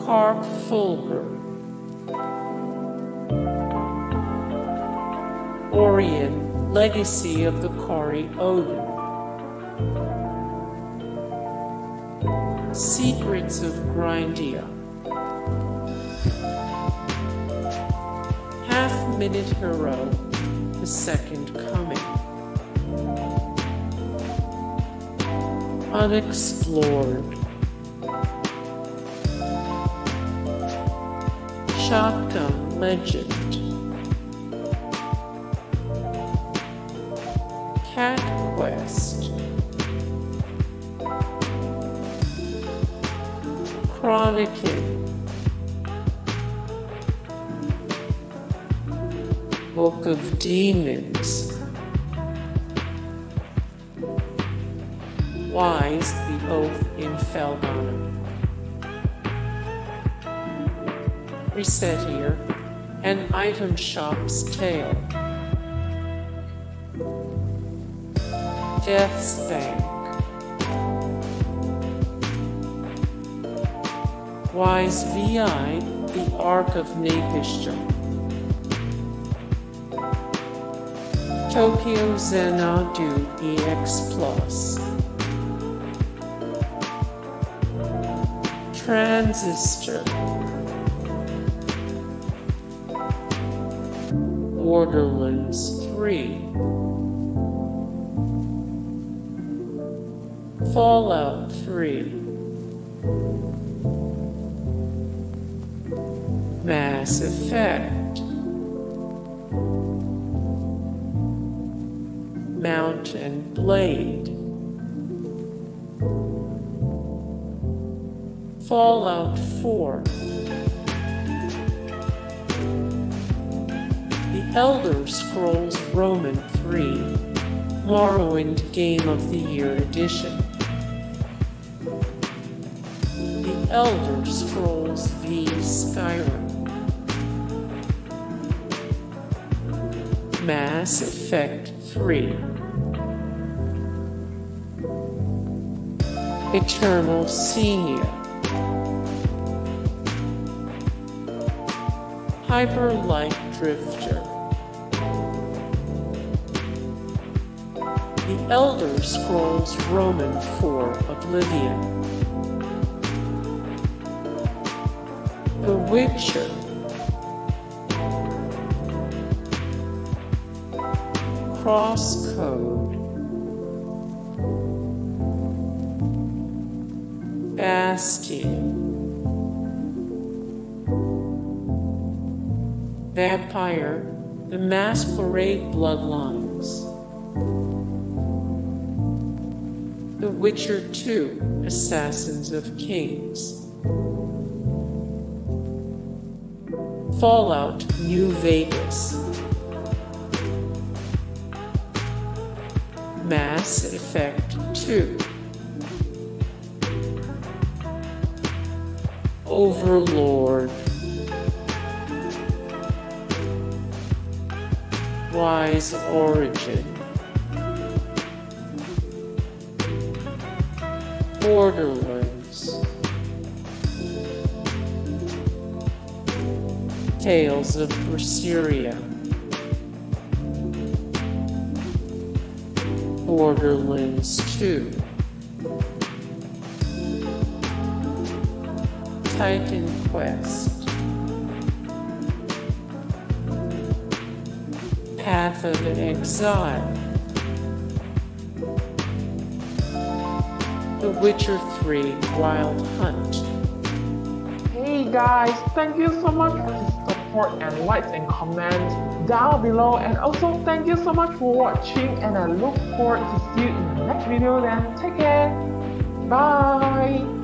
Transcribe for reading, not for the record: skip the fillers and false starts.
Carpe Fulgur, Aurion, Legacy of the Kori-Odan, Secrets of Grindea, Half-Minute Hero, The Second Coming, Unexplored, Shotgun Legend, Cat Quest, Chronicon, Book of Demons, Wise the Oath in Felghana, Recettear, and Item Shop's Tale, Deathspank, Wise VI, the Ark of Napishtim, Tokyo Xanadu EX Plus, Transistor, Borderlands 3, Fallout 3, Mass Effect, Mount and Blade, Fallout 4, The Elder Scrolls Roman 3, Morrowind Game of the Year Edition, The Elder Scrolls V Skyrim, Mass Effect 3, Eternal Senia, Hyper-Light Drifter, The Elder Scrolls Roman 4 Oblivion, The Witcher, CrossCode, Bastion, Vampire, The Masquerade Bloodlines, The Witcher 2, Assassins of Kings, Fallout New Vegas, Mass Effect 2, Overlord, Wise Origin, Borderlands, Tales of Recettear, Borderlands 2, Titan Quest, Path of Exile, The Witcher 3 Wild Hunt. Hey guys, thank you so much for the support and likes and comments down below, and also thank you so much for watching, and I look forward to see you in the next video. Then take care, bye.